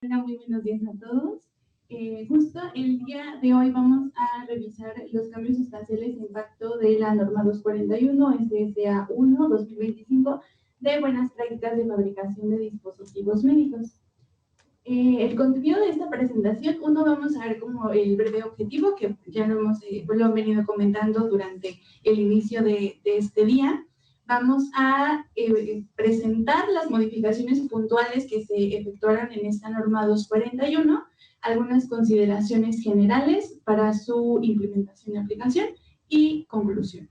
Hola, muy buenos días a todos. Justo el día de hoy vamos a revisar los cambios sustanciales de impacto de la norma 241 SSA 1 2025 de buenas prácticas de fabricación de dispositivos médicos. El contenido de esta presentación, vamos a ver como el breve objetivo, que ya lo han venido comentando durante el inicio de este día. Vamos a presentar las modificaciones puntuales que se efectuaron en esta norma 241, algunas consideraciones generales para su implementación y aplicación y conclusiones.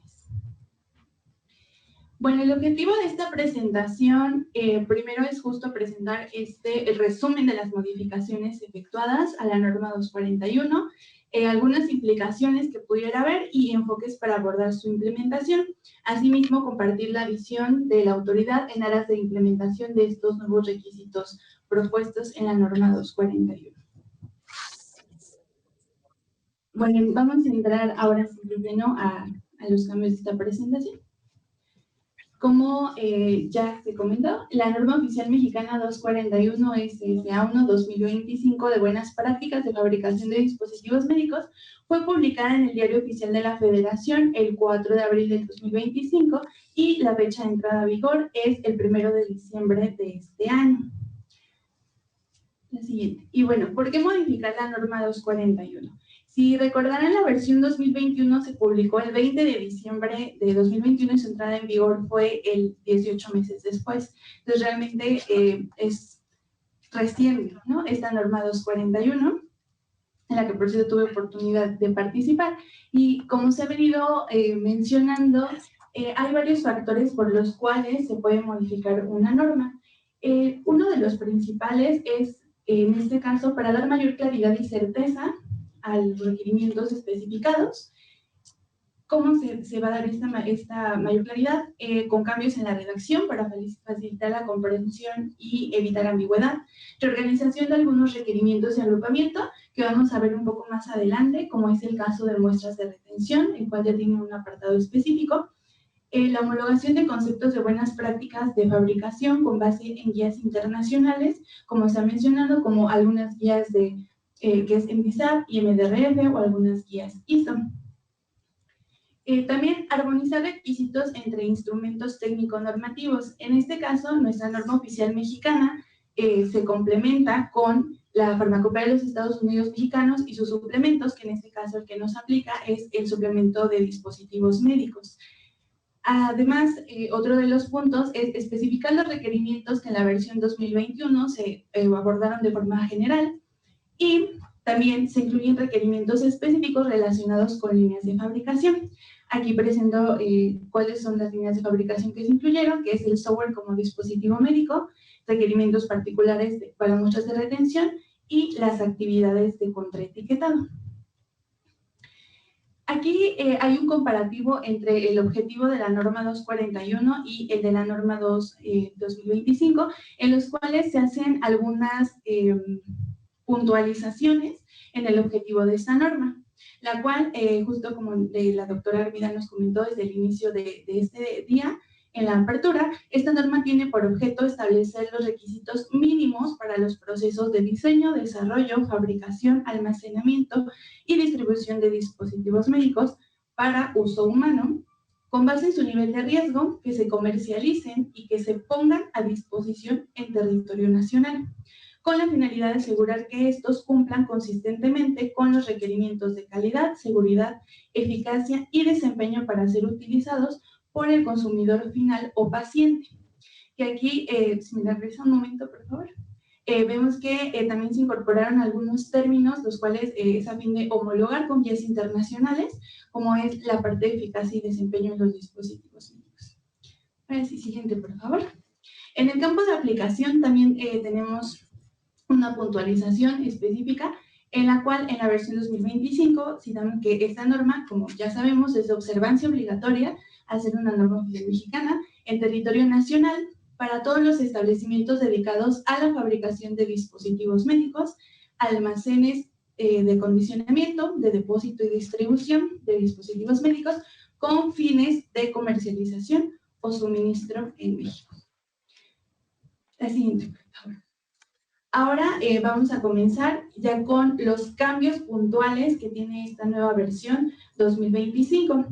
Bueno, el objetivo de esta presentación primero es justo presentar el resumen de las modificaciones efectuadas a la norma 241, algunas implicaciones que pudiera haber y enfoques para abordar su implementación. Asimismo, compartir la visión de la autoridad en aras de implementación de estos nuevos requisitos propuestos en la norma 241. Bueno, vamos a entrar ahora sí primero a los cambios de esta presentación. Como ya se comentó, la norma oficial mexicana 241 SSA 1 2025 de buenas prácticas de fabricación de dispositivos médicos fue publicada en el Diario Oficial de la Federación el 4 de abril del 2025 y la fecha de entrada a vigor es el 1 de diciembre de este año. La siguiente. Y bueno, ¿por qué modificar la norma 241? Si recordarán, la versión 2021 se publicó el 20 de diciembre de 2021 y su entrada en vigor fue el 18 meses después. Entonces, realmente es reciente, ¿no? Esta norma 241, en la que por cierto tuve oportunidad de participar. Y como se ha venido mencionando, hay varios factores por los cuales se puede modificar una norma. Uno de los principales es, en este caso, para dar mayor claridad y certeza a los requerimientos especificados. ¿Cómo se va a dar esta mayor claridad? Con cambios en la redacción para facilitar la comprensión y evitar ambigüedad, reorganización de algunos requerimientos y agrupamiento, que vamos a ver un poco más adelante, como es el caso de muestras de retención, el cual ya tiene un apartado específico, la homologación de conceptos de buenas prácticas de fabricación con base en guías internacionales, como se ha mencionado, como algunas guías de que es MDSAP y MDRF o algunas guías ISO. También armonizar requisitos entre instrumentos técnico-normativos. En este caso, nuestra norma oficial mexicana se complementa con la farmacopea de los Estados Unidos mexicanos y sus suplementos, que en este caso el que nos aplica es el suplemento de dispositivos médicos. Además, otro de los puntos es especificar los requerimientos que en la versión 2021 se abordaron de forma general y también se incluyen requerimientos específicos relacionados con líneas de fabricación. Aquí presento cuáles son las líneas de fabricación que se incluyeron, que es el software como dispositivo médico, requerimientos particulares para muestras de retención y las actividades de contraetiquetado. Aquí hay un comparativo entre el objetivo de la norma 241 y el de la norma 2025, en los cuales se hacen algunas puntualizaciones en el objetivo de esta norma, la cual, justo como la doctora Armida nos comentó desde el inicio de este día, en la apertura, esta norma tiene por objeto establecer los requisitos mínimos para los procesos de diseño, desarrollo, fabricación, almacenamiento y distribución de dispositivos médicos para uso humano, con base en su nivel de riesgo, que se comercialicen y que se pongan a disposición en territorio nacional, con la finalidad de asegurar que estos cumplan consistentemente con los requerimientos de calidad, seguridad, eficacia y desempeño para ser utilizados por el consumidor final o paciente. Y aquí, si me regresa un momento, por favor, vemos que también se incorporaron algunos términos, los cuales es a fin de homologar con guías internacionales, como es la parte de eficacia y desempeño de los dispositivos médicos. Ahora sí, siguiente, por favor. En el campo de aplicación también tenemos una puntualización específica en la cual en la versión 2025 citamos que esta norma, como ya sabemos, es de observancia obligatoria al ser una norma oficial mexicana en territorio nacional para todos los establecimientos dedicados a la fabricación de dispositivos médicos, almacenes de condicionamiento, de depósito y distribución de dispositivos médicos con fines de comercialización o suministro en México. La siguiente, por favor. Ahora vamos a comenzar ya con los cambios puntuales que tiene esta nueva versión 2025.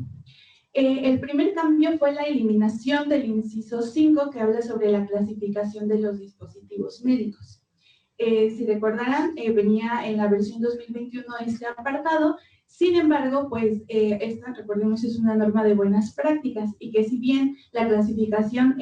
El primer cambio fue la eliminación del inciso 5 que habla sobre la clasificación de los dispositivos médicos. Si recordarán, venía en la versión 2021 este apartado. Sin embargo, pues esta, recordemos, es una norma de buenas prácticas y que si bien la clasificación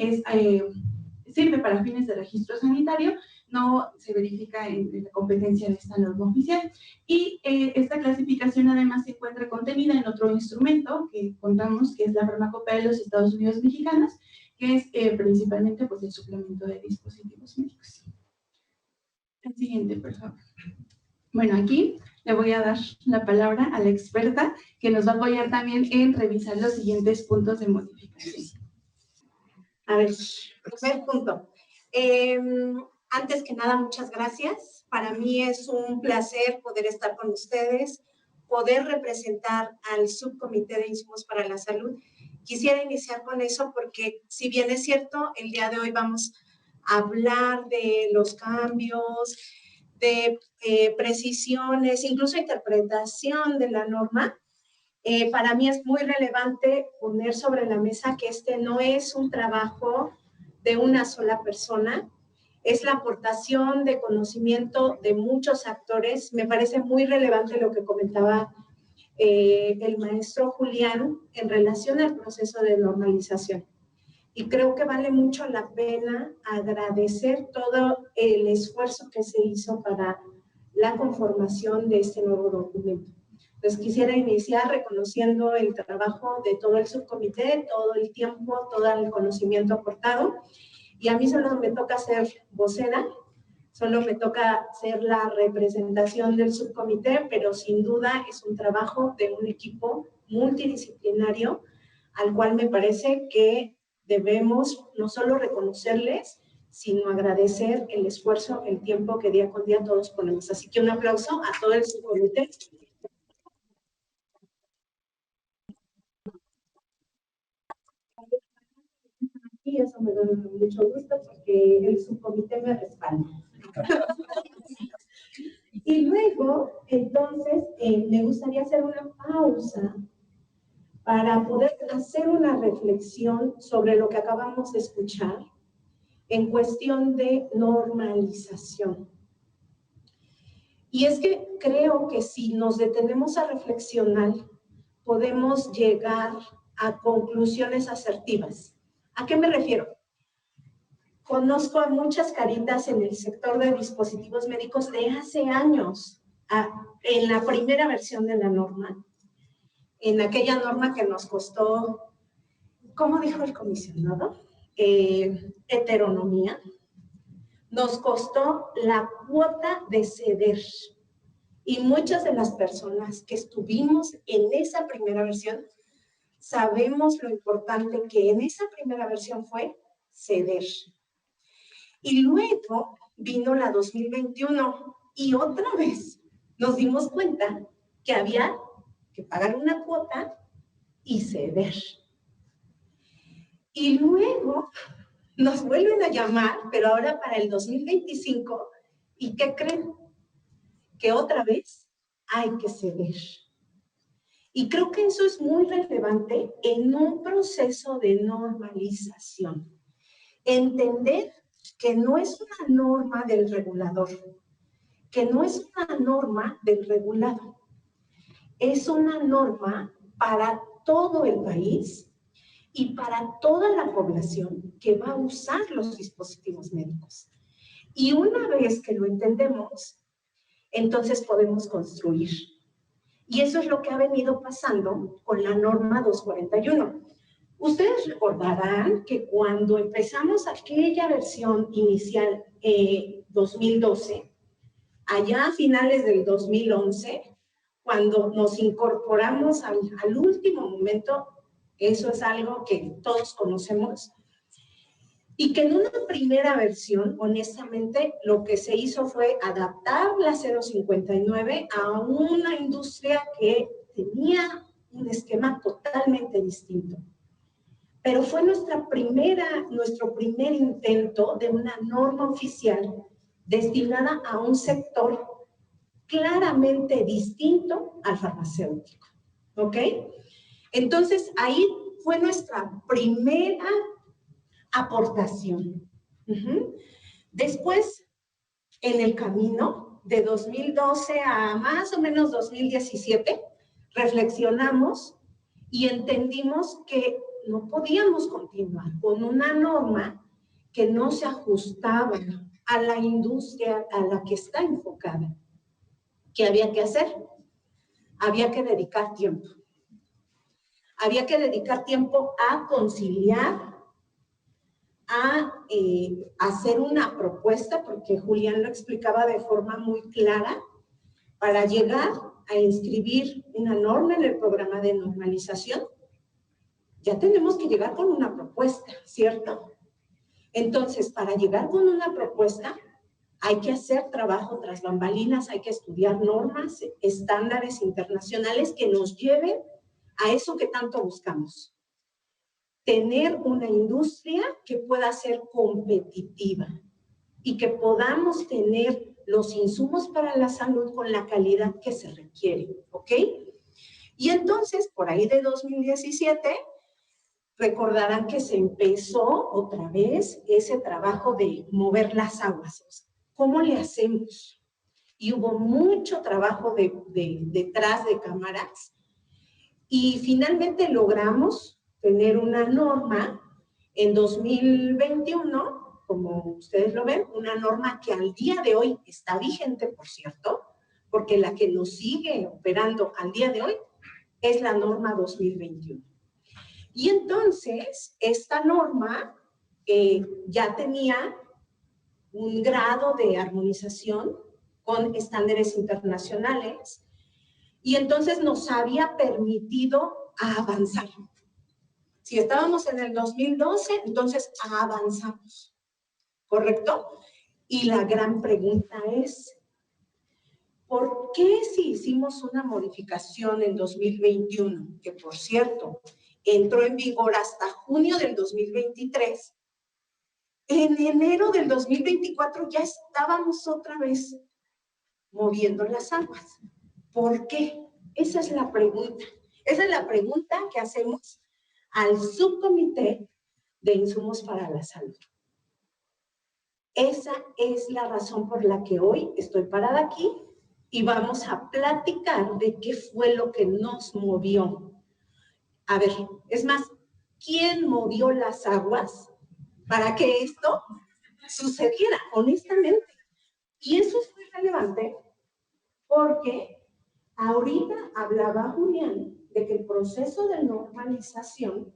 sirve para fines de registro sanitario, no se verifica en la competencia de esta norma oficial. Y esta clasificación además se encuentra contenida en otro instrumento que contamos, que es la Farmacopea de los Estados Unidos Mexicanos, que es principalmente pues, el suplemento de dispositivos médicos. El siguiente, por favor. Bueno, aquí le voy a dar la palabra a la experta que nos va a apoyar también en revisar los siguientes puntos de modificación. A ver, primer punto. Antes que nada, muchas gracias. Para mí es un placer poder estar con ustedes, poder representar al Subcomité de Insumos para la Salud. Quisiera iniciar con eso porque, si bien es cierto, el día de hoy vamos a hablar de los cambios, de precisiones, incluso interpretación de la norma. Para mí es muy relevante poner sobre la mesa que este no es un trabajo de una sola persona, es la aportación de conocimiento de muchos actores. Me parece muy relevante lo que comentaba el maestro Julián en relación al proceso de normalización. Y creo que vale mucho la pena agradecer todo el esfuerzo que se hizo para la conformación de este nuevo documento. Entonces, quisiera iniciar reconociendo el trabajo de todo el subcomité, todo el tiempo, todo el conocimiento aportado. Y a mí solo me toca ser vocera, solo me toca ser la representación del subcomité, pero sin duda es un trabajo de un equipo multidisciplinario al cual me parece que debemos no solo reconocerles, sino agradecer el esfuerzo, el tiempo que día con día todos ponemos. Así que un aplauso a todo el subcomité. Y eso me da mucho gusto porque el subcomité me respalda. Y luego, entonces, me gustaría hacer una pausa para poder hacer una reflexión sobre lo que acabamos de escuchar en cuestión de normalización. Y es que creo que si nos detenemos a reflexionar, podemos llegar a conclusiones asertivas. ¿A qué me refiero? Conozco a muchas caritas en el sector de dispositivos médicos de hace años, en la primera versión de la norma, en aquella norma que nos costó, ¿cómo dijo el comisionado? Heteronomía. Nos costó la cuota de ceder. Y muchas de las personas que estuvimos en esa primera versión, sabemos lo importante que en esa primera versión fue ceder. Y luego vino la 2021 y otra vez nos dimos cuenta que había que pagar una cuota y ceder. Y luego nos vuelven a llamar, pero ahora para el 2025, ¿y qué creen? Que otra vez hay que ceder. Y creo que eso es muy relevante en un proceso de normalización. Entender que no es una norma del regulador, que no es una norma del regulado, es una norma para todo el país y para toda la población que va a usar los dispositivos médicos. Y una vez que lo entendemos, entonces podemos construir. Y eso es lo que ha venido pasando con la norma 241. Ustedes recordarán que cuando empezamos aquella versión inicial 2012, allá a finales del 2011, cuando nos incorporamos al último momento, eso es algo que todos conocemos, y que en una primera versión, honestamente, lo que se hizo fue adaptar la 059 a una industria que tenía un esquema totalmente distinto. Pero fue nuestro primer intento de una norma oficial destinada a un sector claramente distinto al farmacéutico, ¿ok? Entonces, ahí fue nuestra primera aportación. Después, en el camino, de 2012 a más o menos 2017, reflexionamos y entendimos que no podíamos continuar con una norma que no se ajustaba a la industria a la que está enfocada. ¿Qué había que hacer? Había que dedicar tiempo. Había que dedicar tiempo a conciliar, a hacer una propuesta, porque Julián lo explicaba de forma muy clara, para llegar a inscribir una norma en el programa de normalización. Ya tenemos que llegar con una propuesta, ¿cierto? Entonces, para llegar con una propuesta, hay que hacer trabajo tras bambalinas, hay que estudiar normas, estándares internacionales que nos lleven a eso que tanto buscamos. Tener una industria que pueda ser competitiva y que podamos tener los insumos para la salud con la calidad que se requiere, ¿ok? Y entonces, por ahí de 2017, recordarán que se empezó otra vez ese trabajo de mover las aguas. ¿Cómo le hacemos? Y hubo mucho trabajo detrás de cámaras y finalmente logramos tener una norma en 2021, como ustedes lo ven, una norma que al día de hoy está vigente, por cierto, porque la que nos sigue operando al día de hoy es la norma 2021. Y entonces, esta norma ya tenía un grado de armonización con estándares internacionales y entonces nos había permitido avanzar. Si estábamos en el 2012, entonces avanzamos, ¿correcto? Y la gran pregunta es, ¿por qué si hicimos una modificación en 2021, que por cierto, entró en vigor hasta junio del 2023, en enero del 2024 ya estábamos otra vez moviendo las aguas? ¿Por qué? Esa es la pregunta. Esa es la pregunta que hacemos al subcomité de insumos para la salud. Esa es la razón por la que hoy estoy parada aquí y vamos a platicar de qué fue lo que nos movió. A ver, es más, ¿quién movió las aguas para que esto sucediera, honestamente? Y eso es muy relevante porque ahorita hablaba Julián de que el proceso de normalización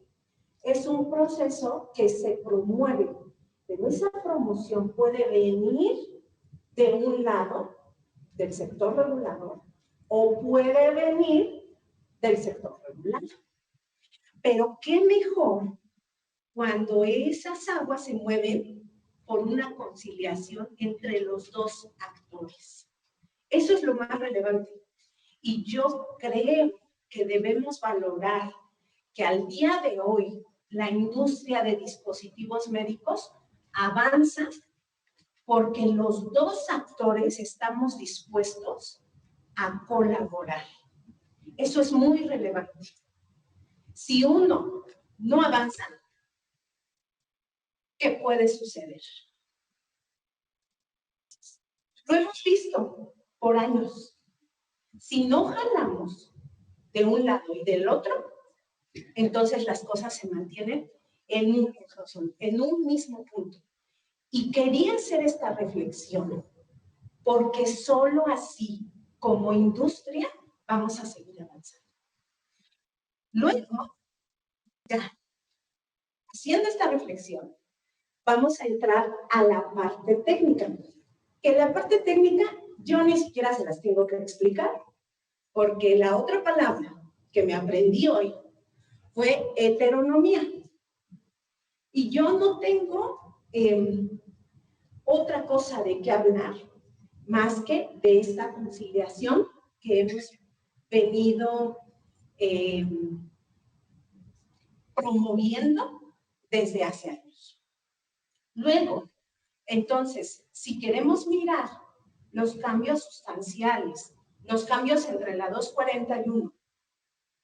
es un proceso que se promueve, pero esa promoción puede venir de un lado, del sector regulador, o puede venir del sector regulado. Pero qué mejor cuando esas aguas se mueven por una conciliación entre los dos actores. Eso es lo más relevante. Y yo creo que debemos valorar que al día de hoy la industria de dispositivos médicos avanza porque los dos actores estamos dispuestos a colaborar. Eso es muy relevante. Si uno no avanza, ¿qué puede suceder? Lo hemos visto por años. Si no jalamos de un lado y del otro, entonces las cosas se mantienen en un mismo punto. Y quería hacer esta reflexión porque solo así, como industria, vamos a seguir avanzando. Luego, ya, haciendo esta reflexión, vamos a entrar a la parte técnica. Que la parte técnica yo ni siquiera se las tengo que explicar, porque la otra palabra que me aprendí hoy fue heteronomía. Y yo no tengo otra cosa de qué hablar más que de esta conciliación que hemos venido promoviendo desde hace años. Luego, Entonces, si queremos mirar los cambios sustanciales, los cambios entre la 241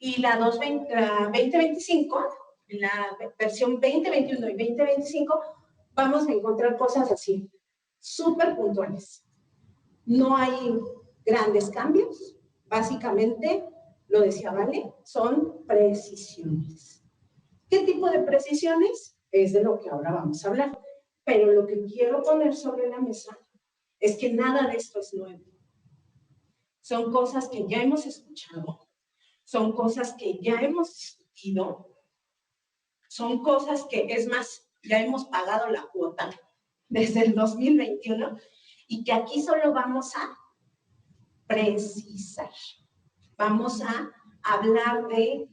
y la 2025, en la versión 2021 y 2025, vamos a encontrar cosas así, súper puntuales. No hay grandes cambios, básicamente, lo decía Vale, son precisiones. ¿Qué tipo de precisiones? Es de lo que ahora vamos a hablar. Pero lo que quiero poner sobre la mesa es que nada de esto es nuevo. Son cosas que ya hemos escuchado, son cosas que ya hemos discutido, son cosas que, es más, ya hemos pagado la cuota desde el 2021 y que aquí solo vamos a precisar. Vamos a hablar de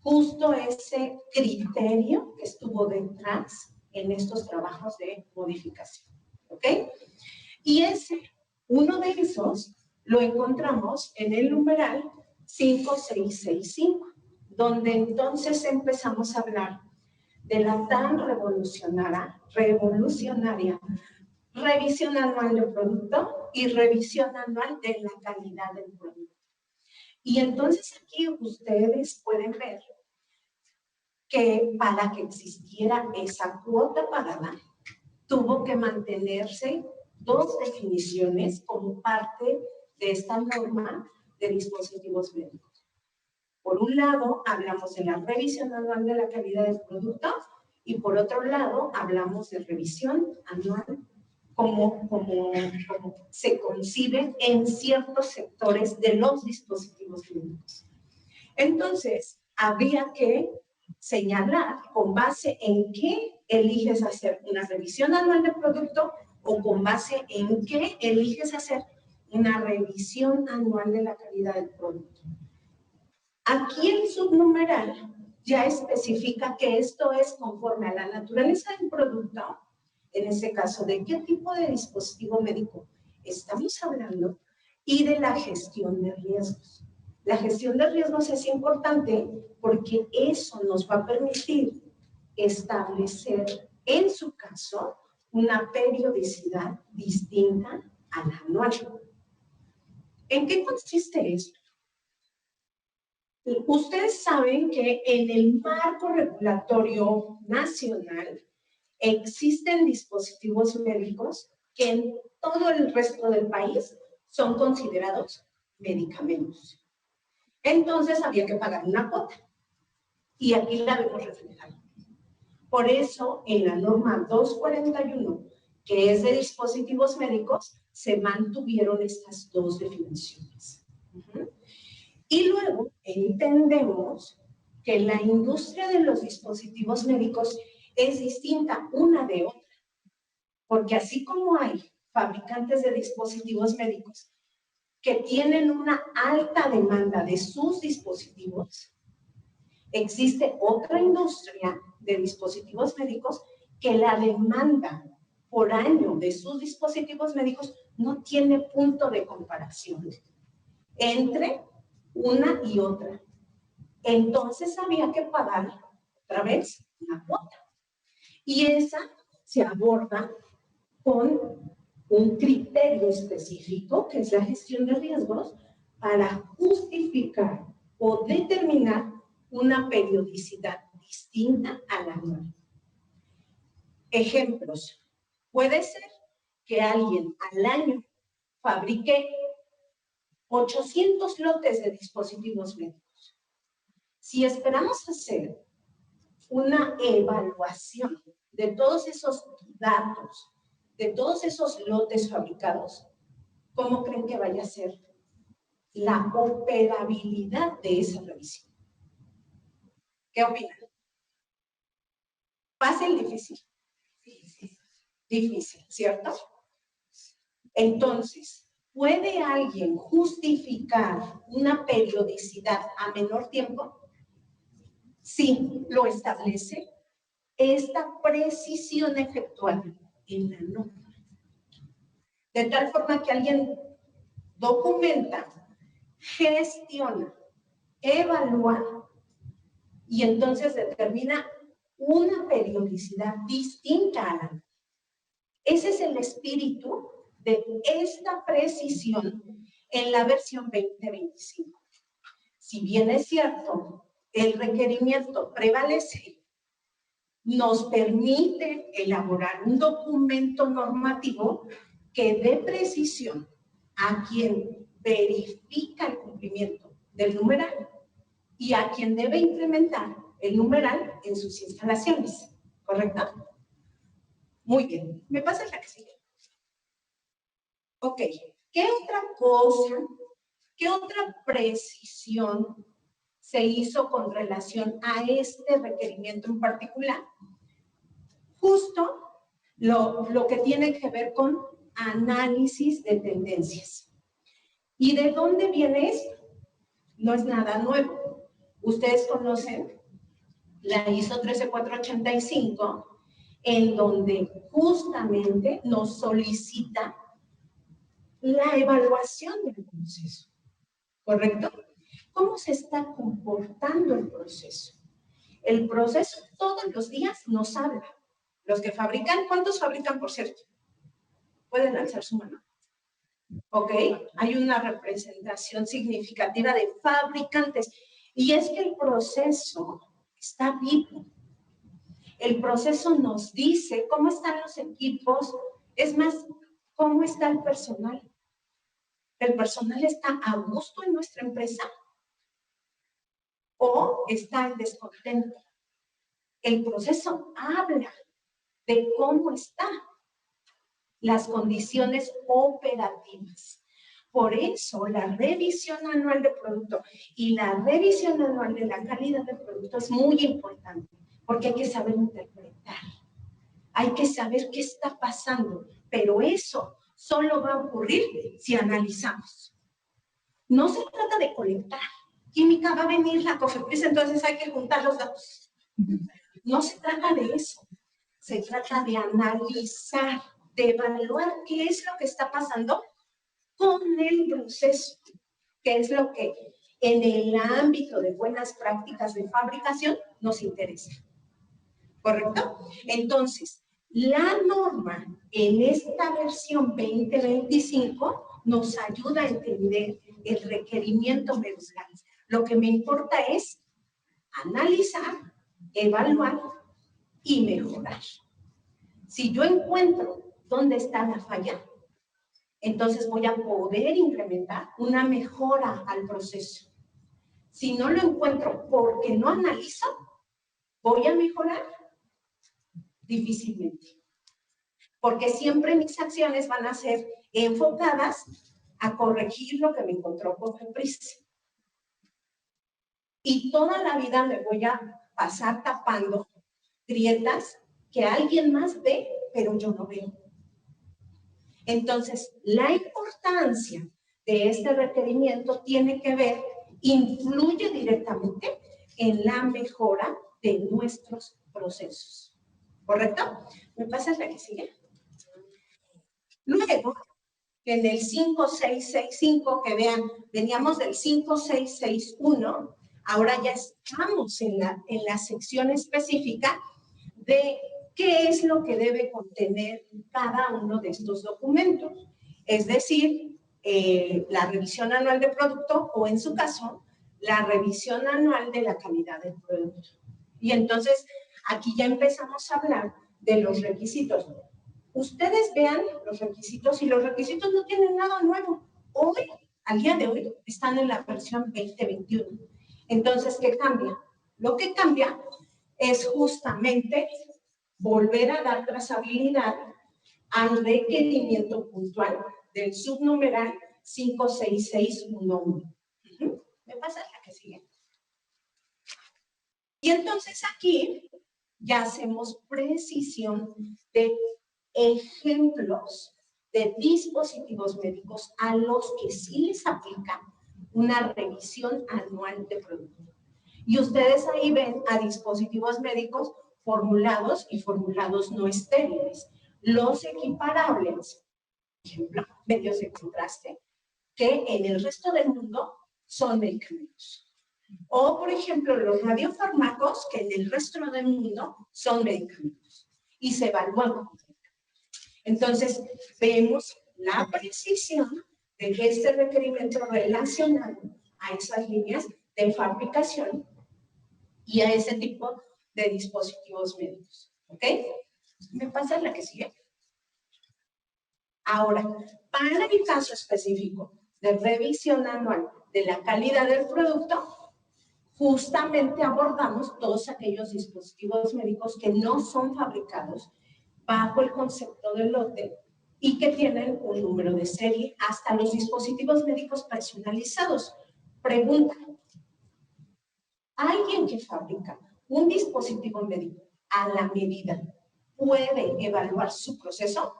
justo ese criterio que estuvo detrás en estos trabajos de modificación, ¿ok? Y uno de esos lo encontramos en el numeral 5665, donde entonces empezamos a hablar de la tan revolucionaria revisión anual del producto y revisión anual de la calidad del producto. Y entonces aquí ustedes pueden ver que para que existiera esa cuota pagada, tuvo que mantenerse dos definiciones como parte de esta norma de dispositivos médicos. Por un lado, hablamos de la revisión anual de la calidad del producto y por otro lado, hablamos de revisión anual como se concibe en ciertos sectores de los dispositivos médicos. Entonces, había que señalar con base en qué eliges hacer una revisión anual del producto o con base en qué eliges hacer una revisión anual de la calidad del producto. Aquí el subnumeral ya especifica que esto es conforme a la naturaleza del producto, en ese caso de qué tipo de dispositivo médico estamos hablando y de la gestión de riesgos. La gestión de riesgos es importante porque eso nos va a permitir establecer, en su caso, una periodicidad distinta a la anual. ¿En qué consiste esto? Ustedes saben que en el marco regulatorio nacional existen dispositivos médicos que en todo el resto del país son considerados medicamentos. Entonces había que pagar una cuota y aquí la vemos reflejada. Por eso en la norma 241, que es de dispositivos médicos, se mantuvieron estas dos definiciones. Y luego entendemos que la industria de los dispositivos médicos es distinta una de otra, porque así como hay fabricantes de dispositivos médicos que tienen una alta demanda de sus dispositivos, existe otra industria de dispositivos médicos que la demanda por año de sus dispositivos médicos no tiene punto de comparación entre una y otra. Entonces había que pagar otra vez una cuota. Y esa se aborda con un criterio específico, que es la gestión de riesgos, para justificar o determinar una periodicidad distinta a la anual. Ejemplos. Puede ser que alguien al año fabrique 800 lotes de dispositivos médicos. Si esperamos hacer una evaluación de todos esos datos, de todos esos lotes fabricados, ¿cómo creen que vaya a ser la operabilidad de esa revisión? ¿Qué opinan? ¿Fácil, difícil? Difícil, ¿cierto? Entonces, ¿puede alguien justificar una periodicidad a menor tiempo? Sí, lo establece esta precisión efectuada en la norma. De tal forma que alguien documenta, gestiona, evalúa y entonces determina una periodicidad distinta a la norma. Ese es el espíritu de esta precisión en la versión 2025. Si bien es cierto, el requerimiento prevalece, nos permite elaborar un documento normativo que dé precisión a quien verifica el cumplimiento del numeral y a quien debe implementar el numeral en sus instalaciones. ¿Correcto? Muy bien. ¿Me pasa la que sigue? Ok. ¿Qué otra cosa, qué otra precisión se hizo con relación a este requerimiento en particular? Justo lo que tiene que ver con análisis de tendencias. ¿Y de dónde viene esto? No es nada nuevo. Ustedes conocen la ISO 13485, en donde justamente nos solicita la evaluación del proceso. ¿Correcto? ¿Cómo se está comportando el proceso? El proceso todos los días nos habla. Los que fabrican, ¿cuántos fabrican, por cierto? ¿Pueden alzar su mano? ¿Ok? Hay una representación significativa de fabricantes. Y es que el proceso está vivo. El proceso nos dice cómo están los equipos, es más, cómo está el personal. ¿El personal está a gusto en nuestra empresa? ¿O está en descontento? El proceso habla de cómo están las condiciones operativas. Por eso, la revisión anual de producto y la revisión anual de la calidad de producto es muy importante, porque hay que saber interpretar, hay que saber qué está pasando, pero eso solo va a ocurrir si analizamos. No se trata de colectar. Química va a venir la COFEPRIS, entonces hay que juntar los datos. No se trata de eso. Se trata de analizar, de evaluar qué es lo que está pasando con el proceso, qué es lo que en el ámbito de buenas prácticas de fabricación nos interesa. ¿Correcto? Entonces, la norma en esta versión 2025 nos ayuda a entender el requerimiento medular. Lo que me importa es analizar, evaluar y mejorar. Si yo encuentro dónde está la falla, entonces voy a poder implementar una mejora al proceso. Si no lo encuentro porque no analizo, ¿voy a mejorar? Difícilmente. Porque siempre mis acciones van a ser enfocadas a corregir lo que me encontró COFEPRIS. Y toda la vida me voy a pasar tapando grietas que alguien más ve, pero yo no veo. Entonces, la importancia de este requerimiento tiene que ver, influye directamente en la mejora de nuestros procesos. ¿Correcto? ¿Me pasas la que sigue? Luego, en el 5665, que vean, veníamos del 5661, ahora ya estamos en la sección específica de qué es lo que debe contener cada uno de estos documentos. Es decir, la revisión anual de producto o, en su caso, la revisión anual de la calidad del producto. Y entonces, aquí ya empezamos a hablar de los requisitos. Ustedes vean los requisitos y los requisitos no tienen nada nuevo. Hoy, al día de hoy, están en la versión 2021. Entonces, ¿qué cambia? Lo que cambia es justamente volver a dar trazabilidad al requerimiento puntual del subnumeral 56611. ¿Me pasa la que sigue? Y entonces aquí ya hacemos precisión de ejemplos de dispositivos médicos a los que sí les aplica una revisión anual de producto. Y ustedes ahí ven a dispositivos médicos formulados y formulados no estériles. Los equiparables, por ejemplo, medios de contraste, que en el resto del mundo son medicamentos. O, por ejemplo, los radiofármacos, que en el resto del mundo son medicamentos. Y se evalúan como medicamentos. Entonces, vemos la precisión de este requerimiento relacionado a esas líneas de fabricación y a ese tipo de dispositivos médicos. ¿Ok? ¿Me pasa la que sigue? Ahora, para el caso específico de revisión anual de la calidad del producto, justamente abordamos todos aquellos dispositivos médicos que no son fabricados bajo el concepto de lote y que tienen un número de serie, hasta los dispositivos médicos personalizados. Pregunta: ¿alguien que fabrica un dispositivo médico a la medida puede evaluar su proceso?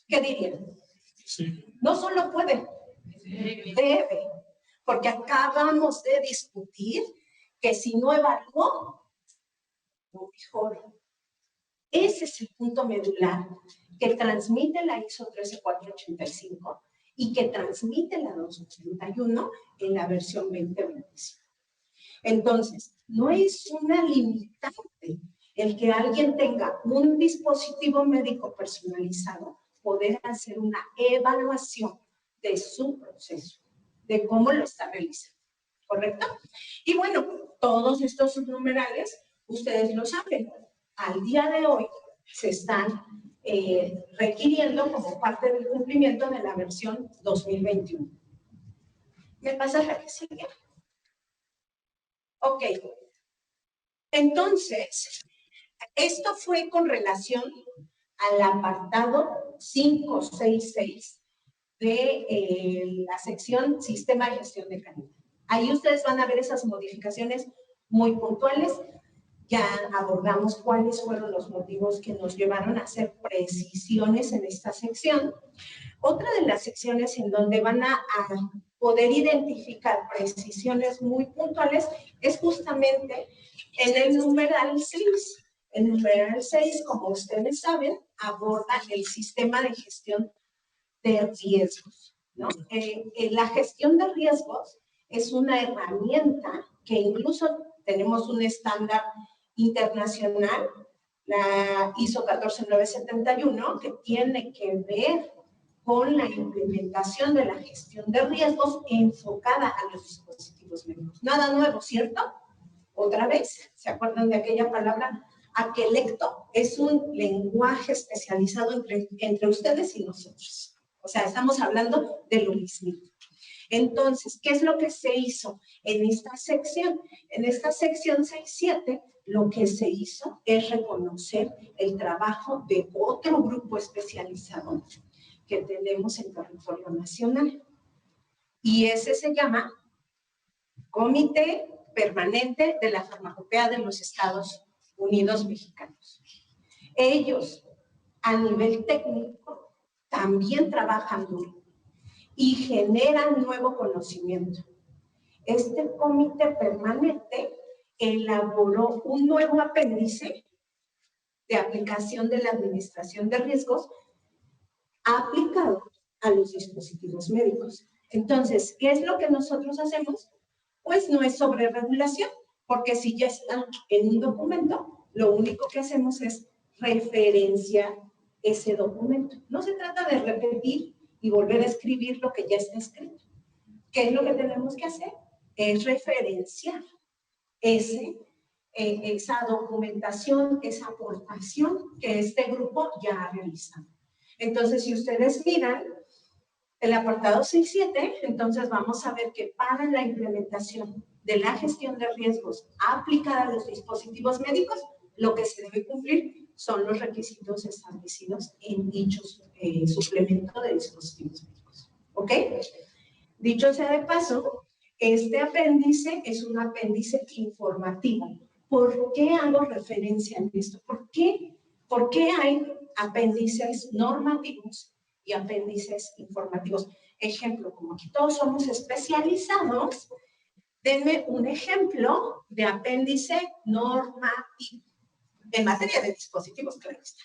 ¿Qué dirían? Sí. No solo puede, debe. Porque acabamos de discutir que si no evaluó, no mejor. Ese es el punto medular que transmite la ISO 13485 y que transmite la 281 en la versión 2025. Entonces, no es una limitante el que alguien tenga un dispositivo médico personalizado, poder hacer una evaluación de su proceso, de cómo lo está realizando, ¿correcto? Y bueno, todos estos subnumerales, ustedes lo saben, al día de hoy se están requiriendo como parte del cumplimiento de la versión 2021. ¿Me pasa la que sigue? Ok. Entonces, esto fue con relación al apartado 566 de la sección Sistema de Gestión de Calidad. Ahí ustedes van a ver esas modificaciones muy puntuales. Ya abordamos cuáles fueron los motivos que nos llevaron a hacer precisiones en esta sección. Otra de las secciones en donde van a poder identificar precisiones muy puntuales es justamente en el numeral 6. El numeral 6, como ustedes saben, aborda el sistema de gestión de riesgos, ¿no? La gestión de riesgos es una herramienta que incluso tenemos un estándar internacional, la ISO 14971, que tiene que ver con la implementación de la gestión de riesgos enfocada a los dispositivos médicos. Nada nuevo, ¿cierto? Otra vez, ¿se acuerdan de aquella palabra? Aquelecto es un lenguaje especializado entre ustedes y nosotros. O sea, estamos hablando de lo mismo. Entonces, ¿qué es lo que se hizo en esta sección? En esta sección 6.7, lo que se hizo es reconocer el trabajo de otro grupo especializado que tenemos en territorio nacional. Y ese se llama Comité Permanente de la Farmacopea de los Estados Unidos Mexicanos. Ellos, a nivel técnico, también trabajan duro y generan nuevo conocimiento. Este comité permanente elaboró un nuevo apéndice de aplicación de la administración de riesgos aplicado a los dispositivos médicos. Entonces, ¿qué es lo que nosotros hacemos? Pues no es sobre regulación, porque si ya está en un documento, lo único que hacemos es referenciar ese documento. No se trata de repetir y volver a escribir lo que ya está escrito. ¿Qué es lo que tenemos que hacer? Es referenciar esa documentación, esa aportación que este grupo ya ha realizado. Entonces, si ustedes miran el apartado 6.7, entonces vamos a ver que para la implementación de la gestión de riesgos aplicada a los dispositivos médicos, lo que se debe cumplir son los requisitos establecidos en dichos suplemento de dispositivos médicos. ¿Ok? Dicho sea de paso, este apéndice es un apéndice informativo. ¿Por qué hago referencia a esto? ¿Por qué hay apéndices normativos y apéndices informativos? Ejemplo, como aquí todos somos especializados, denme un ejemplo de apéndice normativo en materia de dispositivos, claro está.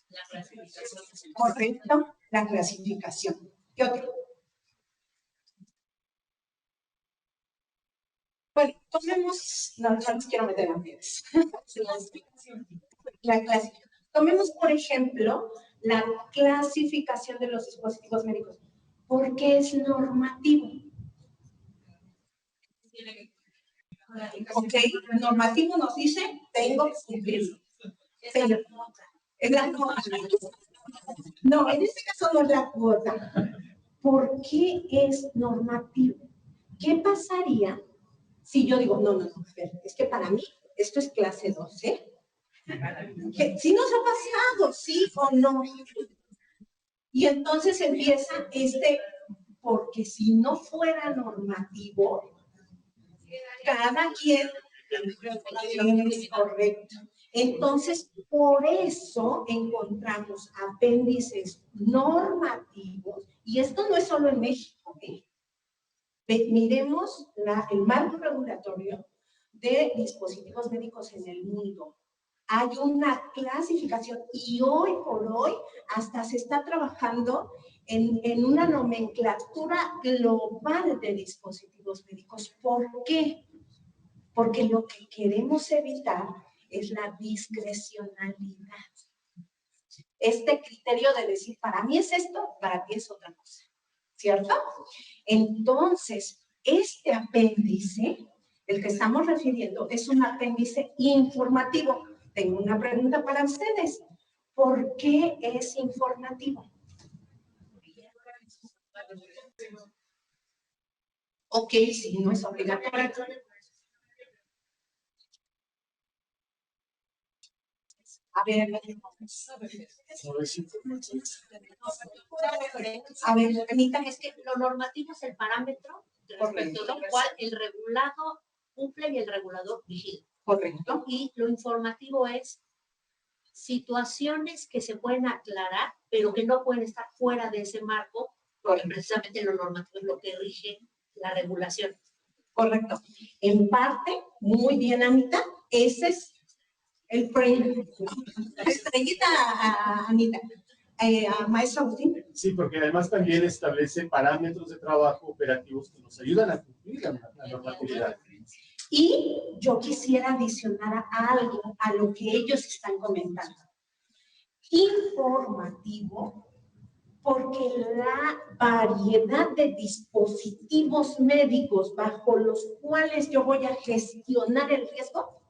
La clasificación. Correcto, la clasificación. ¿Qué otro? Bueno, tomemos, no nos quiero meter en ambientes. La clasificación. Tomemos, por ejemplo, la clasificación de los dispositivos médicos. ¿Por qué es normativo? Ok, normativo nos dice, tengo que cumplirlo. Pero, es la cuota. No, en este caso no es la cuota. ¿Por qué es normativo? ¿Qué pasaría si yo digo, no, es que para mí esto es clase 2, ¿eh? ¿Sí nos ha pasado, sí o no? Y entonces empieza porque si no fuera normativo, cada quien es correcto. Entonces, por eso encontramos apéndices normativos, y esto no es solo en México, ¿eh? Miremos el marco regulatorio de dispositivos médicos en el mundo. Hay una clasificación y hoy por hoy hasta se está trabajando en una nomenclatura global de dispositivos médicos. ¿Por qué? Porque lo que queremos evitar es la discrecionalidad. Este criterio de decir, para mí es esto, para ti es otra cosa. ¿Cierto? Entonces, este apéndice, el que estamos refiriendo, es un apéndice informativo. Tengo una pregunta para ustedes. ¿Por qué es informativo? Ok, sí, no es obligatorio. A ver, permítanme, es que lo normativo es el parámetro respecto del cual el regulado cumple y el regulador vigila. Correcto. Y lo informativo es situaciones que se pueden aclarar, pero que no pueden estar fuera de ese marco, porque precisamente lo normativo es lo que rige la regulación. Correcto. En parte, muy bien, Anita, ese es el frame. Estrellita, Anita. Maestro Agustín. Sí, porque además también establece parámetros de trabajo operativos que nos ayudan a cumplir la normatividad. Y yo quisiera adicionar algo a lo que ellos están comentando. Informativo, porque la variedad de dispositivos médicos bajo los cuales yo voy a gestionar el riesgo,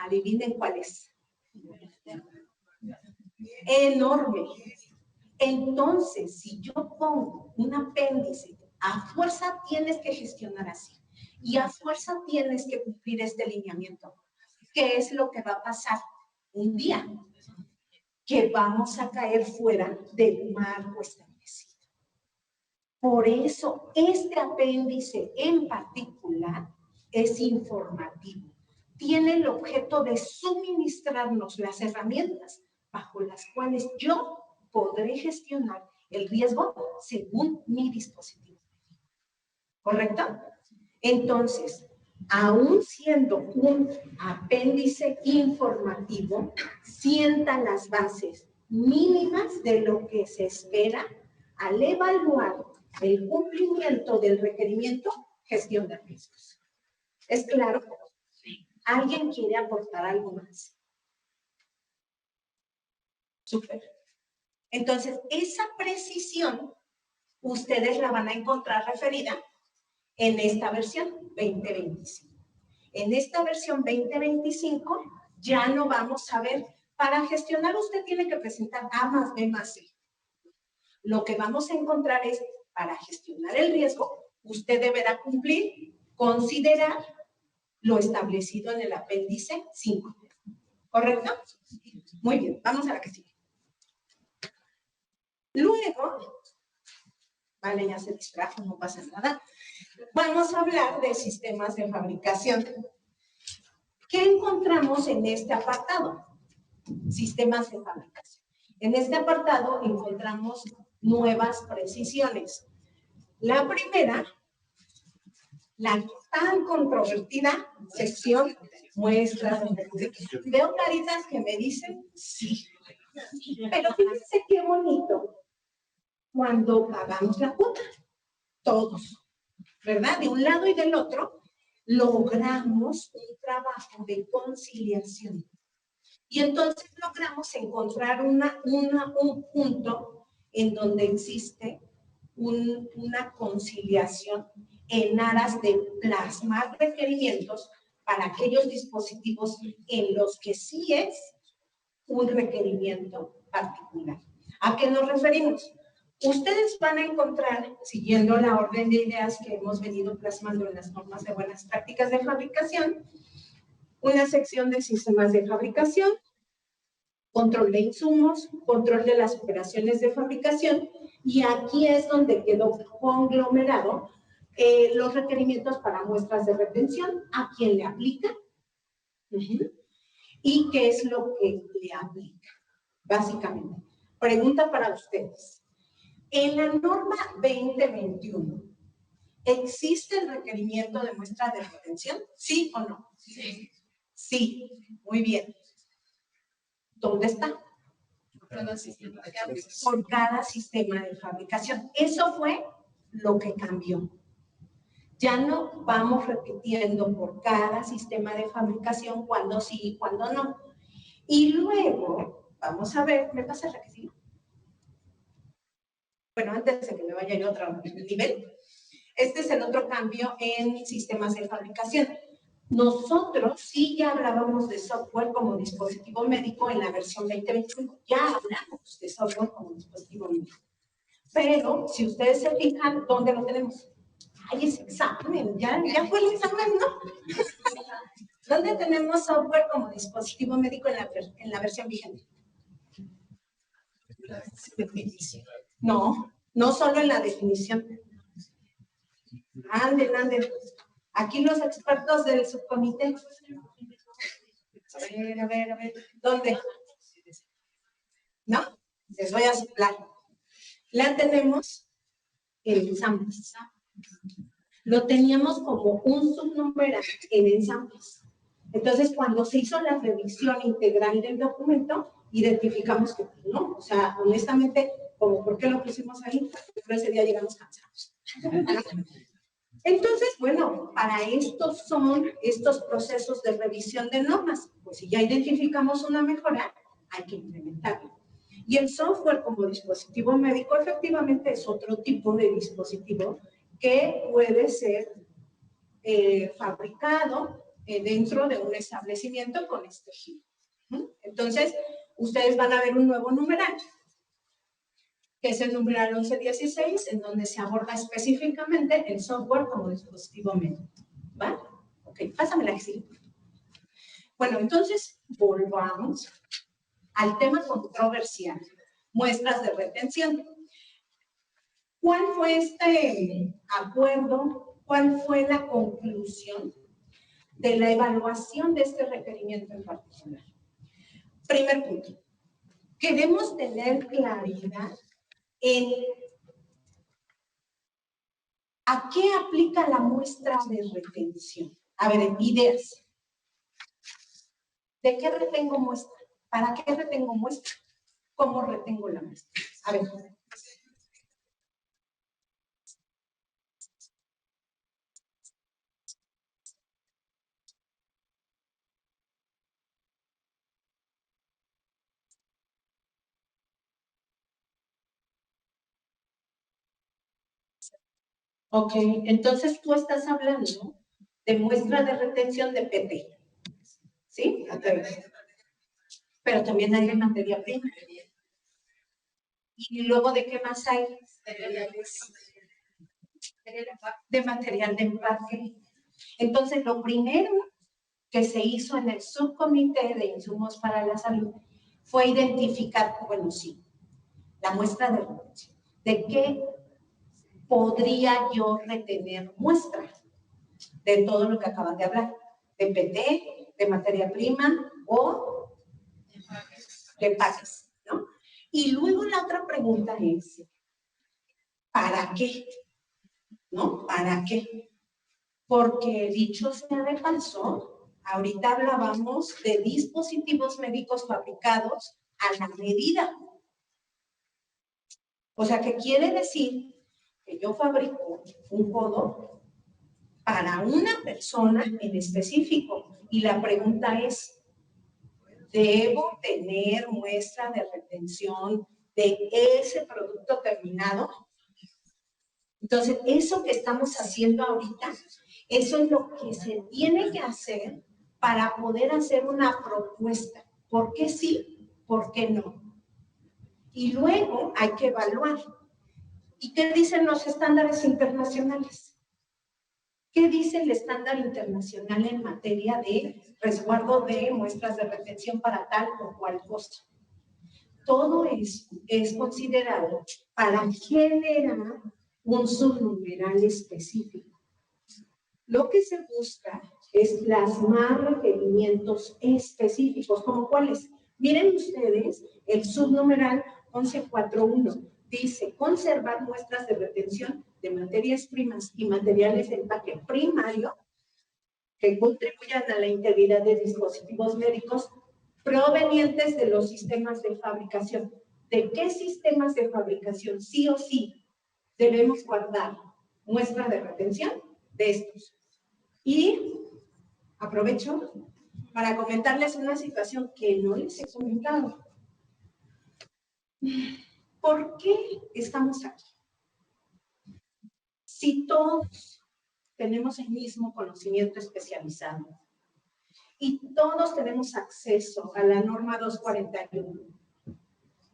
adivinen cuál es. Enorme. Entonces, si yo pongo un apéndice, a fuerza tienes que gestionar así y a fuerza tienes que cumplir este lineamiento. ¿Qué es lo que va a pasar? Un día que vamos a caer fuera del marco establecido. Por eso, este apéndice en particular es informativo. Tiene el objeto de suministrarnos las herramientas bajo las cuales yo podré gestionar el riesgo según mi dispositivo. ¿Correcto? Entonces, aún siendo un apéndice informativo, sienta las bases mínimas de lo que se espera al evaluar el cumplimiento del requerimiento, gestión de riesgos. ¿Es claro? ¿Alguien quiere aportar algo más? Súper. Entonces, esa precisión, ustedes la van a encontrar referida en esta versión 2025. En esta versión 2025 ya no vamos a ver, para gestionar usted tiene que presentar A más B más C. Lo que vamos a encontrar es, para gestionar el riesgo, usted deberá cumplir, considerar lo establecido en el apéndice 5. ¿Correcto? Muy bien, vamos a la que sigue. Luego, vale, ya se distrajo, no pasa nada. Vamos a hablar de sistemas de fabricación. ¿Qué encontramos en este apartado? Sistemas de fabricación. En este apartado encontramos nuevas precisiones. La primera, la tan controvertida sección muestras. Veo caritas que me dicen sí. Pero fíjense qué bonito cuando pagamos la cuota, todos, ¿verdad? De un lado y del otro, logramos un trabajo de conciliación. Y entonces logramos encontrar un punto en donde existe una conciliación en aras de plasmar requerimientos para aquellos dispositivos en los que sí es un requerimiento particular. ¿A qué nos referimos? Ustedes van a encontrar, siguiendo la orden de ideas que hemos venido plasmando en las normas de buenas prácticas de fabricación, una sección de sistemas de fabricación, control de insumos, control de las operaciones de fabricación, y aquí es donde quedó conglomerado los requerimientos para muestras de retención, a quién le aplica y qué es lo que le aplica, básicamente. Pregunta para ustedes. En la norma 2021, ¿existe el requerimiento de muestra de retención? ¿Sí o no? Sí. Sí, muy bien. ¿Dónde está? Por cada sistema de fabricación. Eso fue lo que cambió. Ya no vamos repitiendo por cada sistema de fabricación cuándo sí y cuándo no. Y luego, vamos a ver, ¿me pasa la que sigue? Bueno, antes de que me vaya yo a otro nivel, este es el otro cambio en sistemas de fabricación. Nosotros sí ya hablábamos de software como dispositivo médico en la versión 2021. Ya hablamos de software como dispositivo médico. Pero, si ustedes se fijan, ¿dónde lo tenemos? Ay, ese examen, ya fue el examen, ¿no? ¿Dónde tenemos software como dispositivo médico en la versión vigente? No, no solo en la definición. Anden. Aquí los expertos del subcomité. A ver. ¿Dónde? ¿No? Les voy a soplar. La tenemos en ensambles. Lo teníamos como un subnumeral en ensambles. Entonces, cuando se hizo la revisión integral del documento, identificamos que no. O sea, honestamente, como ¿por qué lo pusimos ahí? Pero ese día llegamos cansados. Entonces, bueno, para estos son estos procesos de revisión de normas. Pues si ya identificamos una mejora, hay que implementarlo. Y el software como dispositivo médico efectivamente es otro tipo de dispositivo que puede ser fabricado dentro de un establecimiento con este giro. Entonces, ustedes van a ver un nuevo numeral, que es el numeral 1116, en donde se aborda específicamente el software como dispositivo médico. ¿Va? Ok, pásame la que sigue. Bueno, entonces, volvamos al tema controversial, muestras de retención. ¿Cuál fue este acuerdo? ¿Cuál fue la conclusión de la evaluación de este requerimiento en particular? Primer punto, queremos tener claridad en ¿a qué aplica la muestra de retención? A ver, ideas. ¿De qué retengo muestra? ¿Para qué retengo muestra? ¿Cómo retengo la muestra? A ver. Ok, entonces tú estás hablando de muestra de retención de PT. ¿Sí? Pero también hay de materia prima. ¿Y luego de qué más hay? De material de empaque. Entonces, lo primero que se hizo en el subcomité de insumos para la salud fue identificar, bueno, sí, la muestra de retención. ¿De qué podría yo retener muestra? De todo lo que acaban de hablar. De PT, de materia prima o de empaques, ¿no? Y luego la otra pregunta es, ¿para qué? ¿No? ¿Para qué? Porque dicho sea de paso, ahorita hablábamos de dispositivos médicos fabricados a la medida. O sea, ¿qué quiere decir? Que yo fabrico un codo para una persona en específico. Y la pregunta es, debo tener muestra de retención de ese producto terminado. Entonces, eso que estamos haciendo ahorita, eso es lo que se tiene que hacer para poder hacer una propuesta. ¿Por qué sí? ¿Por qué no? Y luego hay que evaluar. ¿Y qué dicen los estándares internacionales? ¿Qué dice el estándar internacional en materia de resguardo de muestras de retención para tal o cual cosa? Todo eso es considerado para generar un subnumeral específico. Lo que se busca es plasmar requerimientos específicos, ¿como cuáles? Miren ustedes el subnumeral 1141. Dice, conservar muestras de retención de materias primas y materiales de empaque primario que contribuyan a la integridad de dispositivos médicos provenientes de los sistemas de fabricación. ¿De qué sistemas de fabricación sí o sí debemos guardar muestra de retención? De estos. Y aprovecho para comentarles una situación que no les he comentado. ¿Por qué estamos aquí? Si todos tenemos el mismo conocimiento especializado y todos tenemos acceso a la norma 241,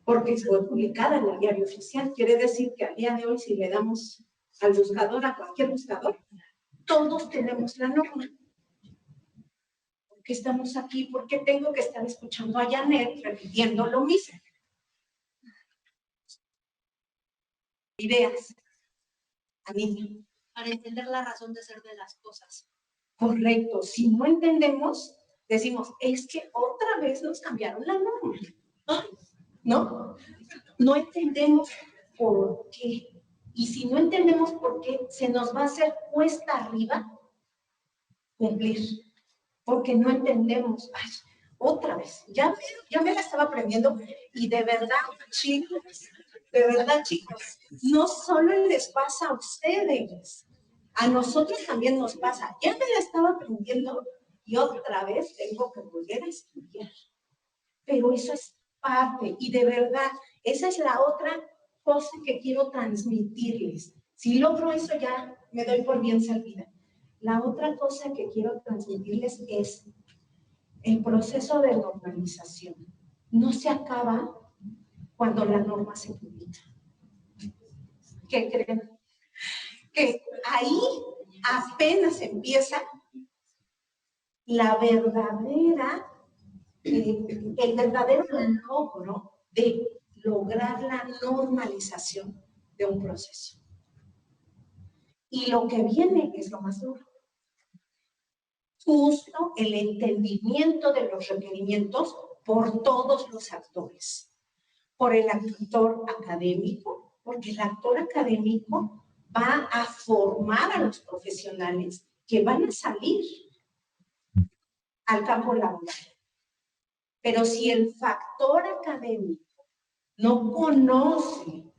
porque fue publicada en el diario oficial, quiere decir que al día de hoy, si le damos al buscador, a cualquier buscador, todos tenemos la norma. ¿Por qué estamos aquí? ¿Por qué tengo que estar escuchando a Janet repitiendo lo mismo? Ideas. Anita. Para entender la razón de ser de las cosas. Correcto. Si no entendemos, decimos, es que otra vez nos cambiaron la norma. ¿No? No entendemos por qué. Y si no entendemos por qué, se nos va a hacer cuesta arriba cumplir. Porque no entendemos. Ay, otra vez. Ya me la estaba aprendiendo. Y de verdad, chicos, no solo les pasa a ustedes. A nosotros también nos pasa. Ya me la estaba aprendiendo y otra vez tengo que volver a estudiar. Pero eso es parte. Y de verdad, esa es la otra cosa que quiero transmitirles. Si logro eso, ya me doy por bien servida. La otra cosa que quiero transmitirles es el proceso de normalización. No se acaba cuando la norma se publica. ¿Qué creen? Que ahí apenas empieza la verdadera, el verdadero logro de lograr la normalización de un proceso. Y lo que viene es lo más duro. Justo el entendimiento de los requerimientos por todos los actores. Por el actor académico, porque el actor académico va a formar a los profesionales que van a salir al campo laboral. Pero si el factor académico no conoce,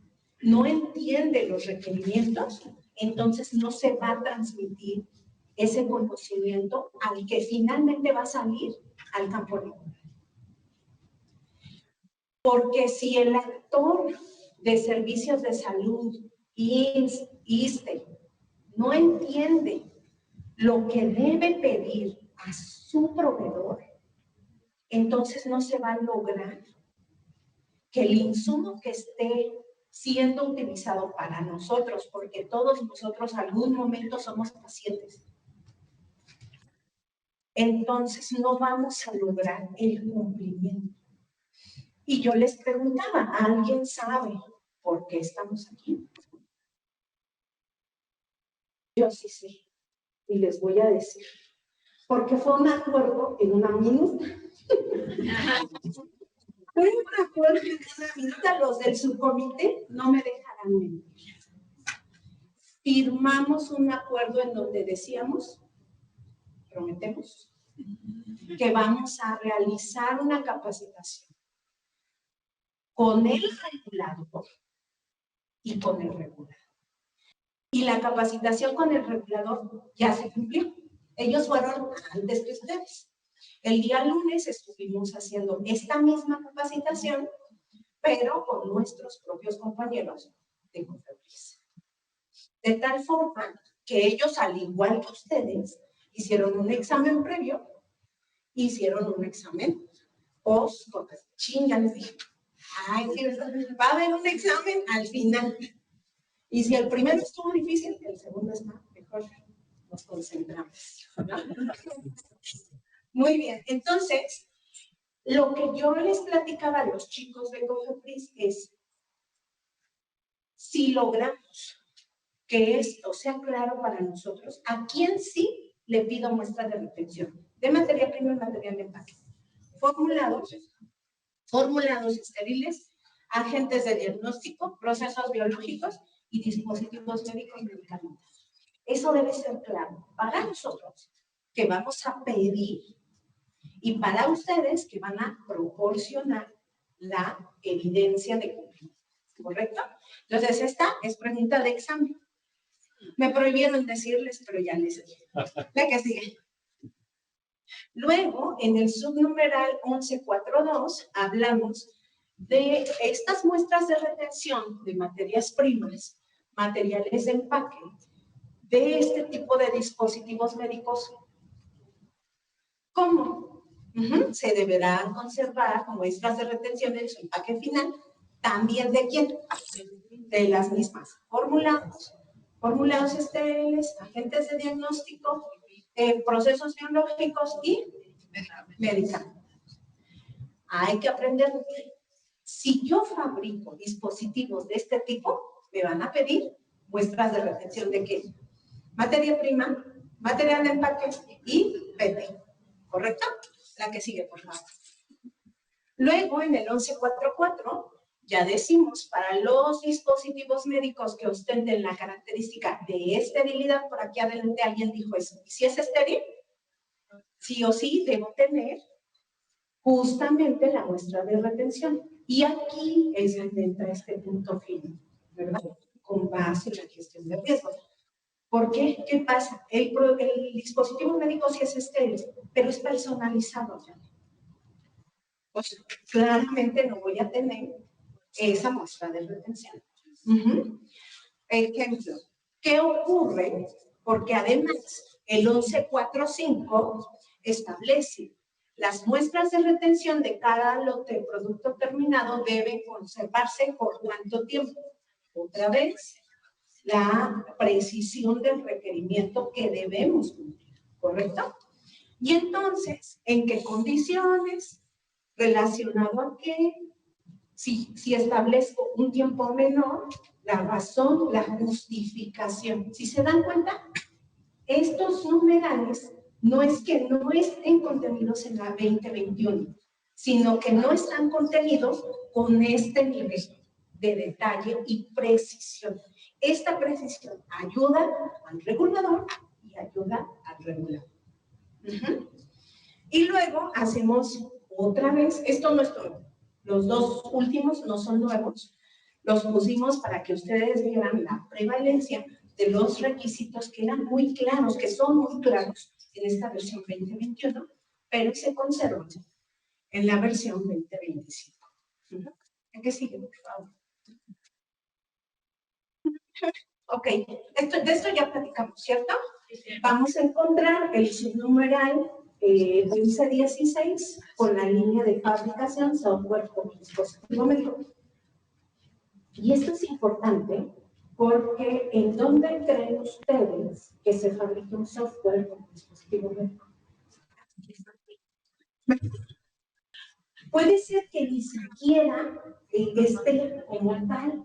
no entiende los requerimientos, entonces no se va a transmitir ese conocimiento al que finalmente va a salir al campo laboral. Porque si el actor de servicios de salud, ISSSTE, no entiende lo que debe pedir a su proveedor, entonces no se va a lograr que el insumo que esté siendo utilizado para nosotros, porque todos nosotros algún momento somos pacientes, entonces no vamos a lograr el cumplimiento. Y yo les preguntaba, ¿alguien sabe por qué estamos aquí? Yo sí sé, y les voy a decir, porque fue un acuerdo en una minuta. Fue un acuerdo en una minuta, los del subcomité no me dejarán mentir. Firmamos un acuerdo en donde decíamos, prometemos, que vamos a realizar una capacitación con el regulador y con el regulador. Y la capacitación con el regulador ya se cumplió. Ellos fueron antes que ustedes. El día lunes estuvimos haciendo esta misma capacitación, pero con nuestros propios compañeros de COFEPRIS. De tal forma que ellos, al igual que ustedes, hicieron un examen previo, hicieron un examen post, porque ya les dije, ay, sí, va a haber un examen al final. Y si el primero estuvo difícil, el segundo está mejor. Nos concentramos. Muy bien, entonces, lo que yo les platicaba a los chicos de COFEPRIS es, si logramos que esto sea claro para nosotros, ¿a quién sí le pido muestra de retención? De materia prima y material de empaque. Formulados estériles, agentes de diagnóstico, procesos biológicos y dispositivos médicos medicamentosos. Eso debe ser claro para nosotros, que vamos a pedir, y para ustedes, que van a proporcionar la evidencia de cumplimiento. ¿Correcto? Entonces, esta es pregunta de examen. Me prohibieron decirles, pero ya les dije. La que sigue. Luego, en el subnumeral 11.4.2, hablamos de estas muestras de retención de materias primas, materiales de empaque, de este tipo de dispositivos médicos. ¿Cómo? Se deberán conservar muestras de retención en su empaque final. ¿También de quién? De las mismas. Formulados estériles, agentes de diagnóstico, procesos biológicos y medicamentos. Hay que aprender. Si yo fabrico dispositivos de este tipo, me van a pedir muestras de retención de qué? Materia prima, material de empaque y PT. ¿Correcto? La que sigue, por favor. Luego, en el 11.4.4, ya decimos, para los dispositivos médicos que ostenten la característica de esterilidad, por aquí adelante alguien dijo eso. ¿Y si es estéril? Sí o sí debo tener justamente la muestra de retención. Y aquí es donde entra este punto fino, ¿verdad? Con base en la gestión de riesgos. ¿Por qué? ¿Qué pasa? El dispositivo médico sí es estéril, pero es personalizado ya. Pues claramente no voy a tener esa muestra de retención. Ejemplo, ¿qué ocurre? Porque además el 11.4.5 establece las muestras de retención de cada lote de producto terminado deben conservarse por cuánto tiempo. Otra vez, la precisión del requerimiento que debemos cumplir, ¿correcto? Y entonces, ¿en qué condiciones? ¿Relacionado a qué? Si establezco un tiempo menor, la razón, la justificación. Si se dan cuenta, estos numerales no es que no estén contenidos en la 2021, sino que no están contenidos con este nivel de detalle y precisión. Esta precisión ayuda al regulador y ayuda al regulador. Y luego hacemos otra vez, esto no es todo, los dos últimos no son nuevos, los pusimos para que ustedes vieran la prevalencia de los requisitos que eran muy claros, que son muy claros en esta versión 2021, pero se conservan en la versión 2025. ¿Qué sigue, por favor? Ok, de esto ya platicamos, ¿cierto? Vamos a encontrar el subnumeral 1516 con la línea de fabricación, software con dispositivo médico. Y esto es importante porque ¿en dónde creen ustedes que se fabrica un software con dispositivo médico? Puede ser que ni siquiera esté como tal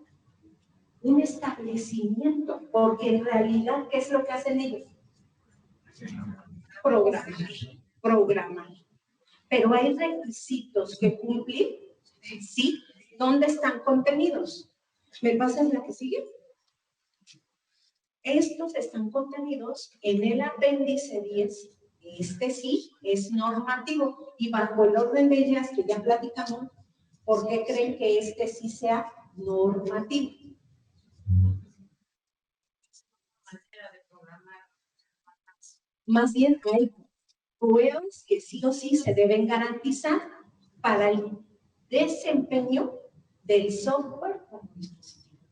un establecimiento, porque en realidad, ¿qué es lo que hacen ellos? Programar. Pero hay requisitos que cumplir, ¿sí? ¿Dónde están contenidos? ¿Me pasan la que sigue? Estos están contenidos en el apéndice 10. Este sí es normativo y bajo el orden de ellas que ya platicamos, ¿por qué creen que este sí sea normativo? Más bien hay pruebas que sí o sí se deben garantizar para el desempeño del software como dispositivo.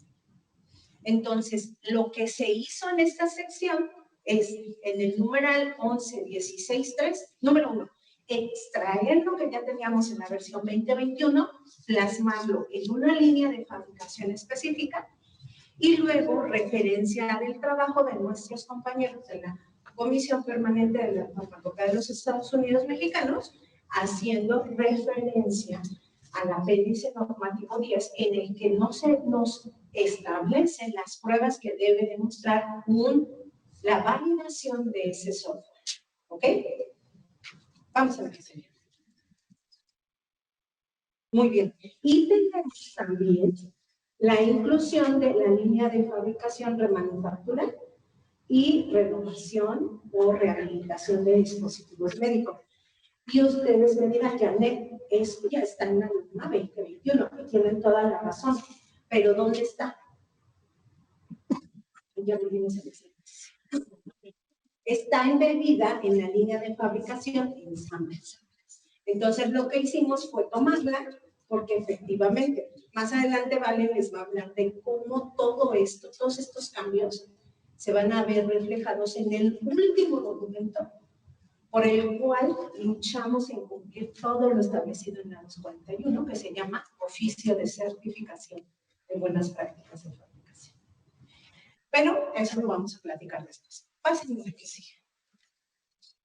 Entonces, lo que se hizo en esta sección es, en el numeral 11.16.3, número 1, extraer lo que ya teníamos en la versión 2021, plasmarlo en una línea de fabricación específica y luego referenciar el trabajo de nuestros compañeros de la Comisión Permanente de la Normativa de los Estados Unidos Mexicanos, haciendo referencia al apéndice normativo 10, en el que nos establecen las pruebas que debe demostrar la validación de ese software. ¿Ok? Vamos a ver qué sería. Muy bien. Y tenemos también la inclusión de la línea de fabricación, remanufactura y renovación o rehabilitación de dispositivos médicos. Y ustedes me dirán, Janet, esto ya está en la norma 2021, que tienen toda la razón. Pero ¿dónde está? Ya volvimos a decir. Está embebida en la línea de fabricación en ensambles. Entonces, lo que hicimos fue tomarla, porque efectivamente, más adelante Vale les va a hablar de cómo todo esto, todos estos cambios, se van a ver reflejados en el último documento por el cual luchamos en cumplir todo lo establecido en la 241, que se llama Oficio de Certificación de Buenas Prácticas de Fabricación. Pero eso lo vamos a platicar después. Pásenme a que sigue.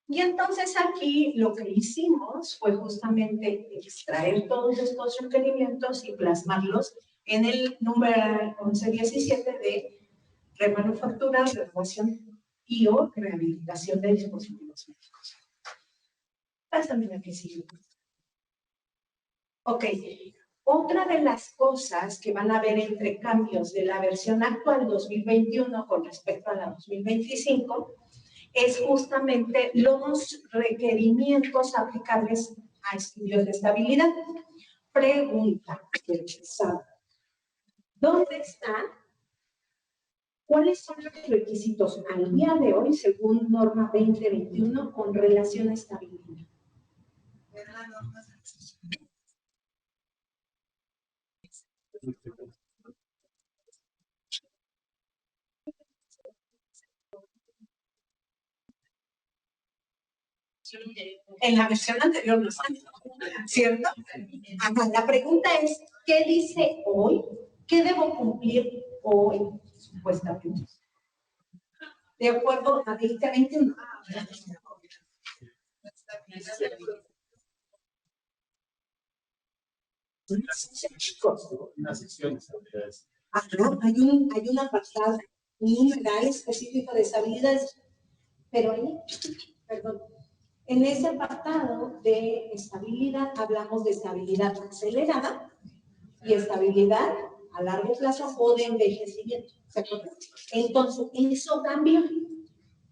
Y entonces aquí lo que hicimos fue justamente extraer todos estos requerimientos y plasmarlos en el número 1117 de remanufactura, renovación y o rehabilitación de dispositivos médicos. Pásame la que sigue. Ok. Otra de las cosas que van a ver entre cambios de la versión actual 2021 con respecto a la 2025 es justamente los requerimientos aplicables a estudios de estabilidad. Pregunta, ¿dónde está? ¿Cuáles son los requisitos al día de hoy, según norma 2021, con relación a estabilidad? En la versión anterior no está, ¿cierto? Ajá, la pregunta es, ¿qué dice hoy? ¿Qué debo cumplir hoy, supuestamente? De acuerdo a 2021. Unas secciones. Ajá, hay un apartado, un numeral específico de estabilidad, pero ahí, perdón, en ese apartado de estabilidad hablamos de estabilidad acelerada y estabilidad a largo plazo o de envejecimiento. ¿Se acuerdan? Entonces, eso cambió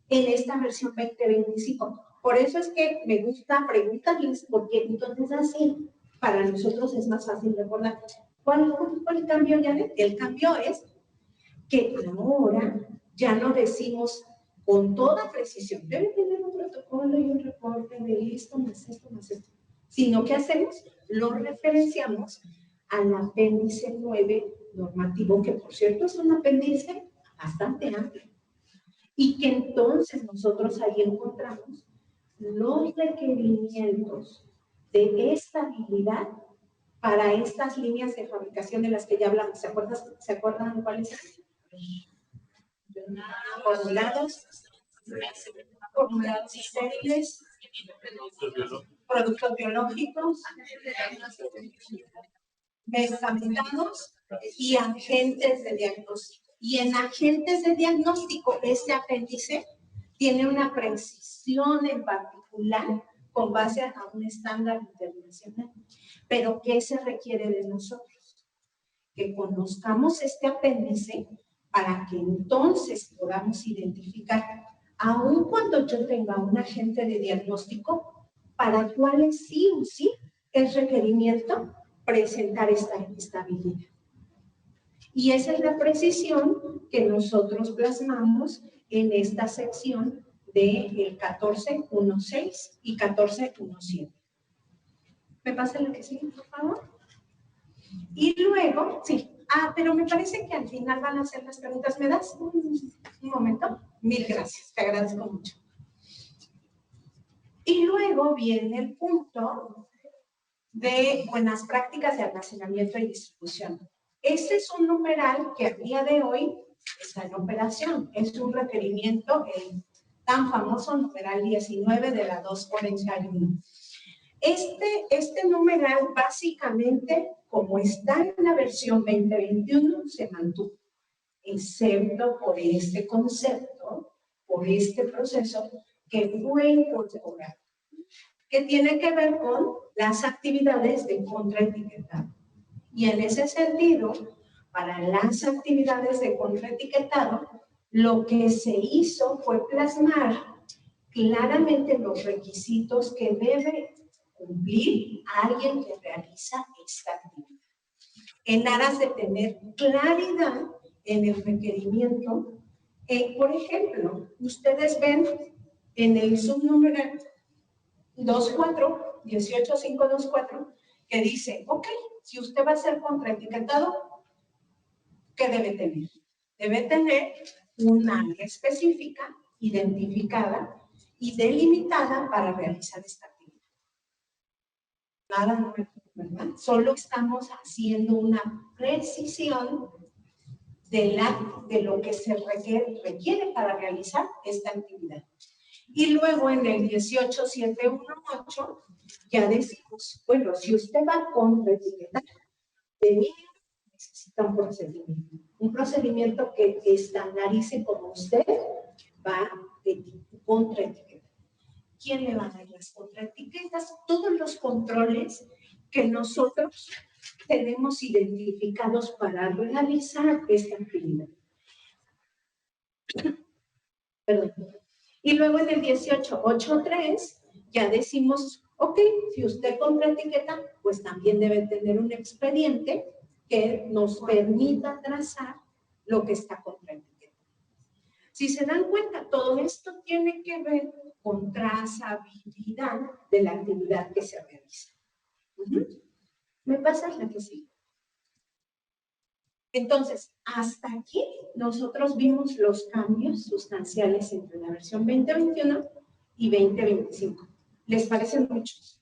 en esta versión 2025. Por eso es que me gusta preguntarles, porque entonces así, para nosotros es más fácil recordar. ¿Cuál fue el cambio, Janet? El cambio es que ahora ya no decimos con toda precisión, debe tener un protocolo y un reporte de esto, más esto, sino que hacemos, lo referenciamos al apéndice 9 normativo, que por cierto es un apéndice bastante amplio, y que entonces nosotros ahí encontramos los requerimientos de estabilidad para estas líneas de fabricación de las que ya hablamos. ¿Se acuerdan cuáles son? Formulados estériles, productos biológicos, medicamentos y agentes de diagnóstico. Y en agentes de diagnóstico, este apéndice tiene una precisión en particular con base a un estándar internacional. Pero ¿qué se requiere de nosotros? Que conozcamos este apéndice para que entonces podamos identificar, aun cuando yo tenga un agente de diagnóstico, para cuáles sí o sí es requerimiento presentar esta estabilidad. Y esa es la precisión que nosotros plasmamos en esta sección del 14.1.6 y 14.1.7. ¿Me pasa la que sigue, por favor? Y luego, sí. Pero me parece que al final van a hacer las preguntas. ¿Me das un momento? Mil gracias, te agradezco mucho. Y luego viene el punto de buenas prácticas de almacenamiento y distribución. Este es un numeral que a día de hoy está en operación. Es un requerimiento, el tan famoso numeral 19 de la 241. Este numeral básicamente, como está en la versión 2021, se mantuvo, excepto por este concepto, por este proceso que fue incorporado, que tiene que ver con las actividades de contraetiquetado. Y en ese sentido, para las actividades de contraetiquetado, lo que se hizo fue plasmar claramente los requisitos que debe cumplir alguien que realiza esta actividad, en aras de tener claridad en el requerimiento. Por ejemplo, ustedes ven en el subnumeral 18524 que dice, ok, si usted va a ser contraetiquetado, ¿qué debe tener? Debe tener un área específica, identificada y delimitada para realizar esta actividad. Nada nuevo, ¿verdad? Solo estamos haciendo una precisión de lo que se requiere para realizar esta actividad. Y luego en el 18718 ya decimos, bueno, si usted va a contraetiquetar, de mínimo necesita un procedimiento que estandarice como usted va a contraetiquetar. ¿Quién le va a dar las contraetiquetas? Todos los controles que nosotros tenemos identificados para realizar esta actividad. Perdón. Y luego en el 1883 ya decimos, ok, si usted contraetiqueta, pues también debe tener un expediente que nos permita trazar lo que está contraetiquetado. Si se dan cuenta, todo esto tiene que ver con trazabilidad de la actividad que se realiza. ¿Me pasas la que sigue? Entonces, hasta aquí nosotros vimos los cambios sustanciales entre la versión 2021 y 2025. ¿Les parecen muchos?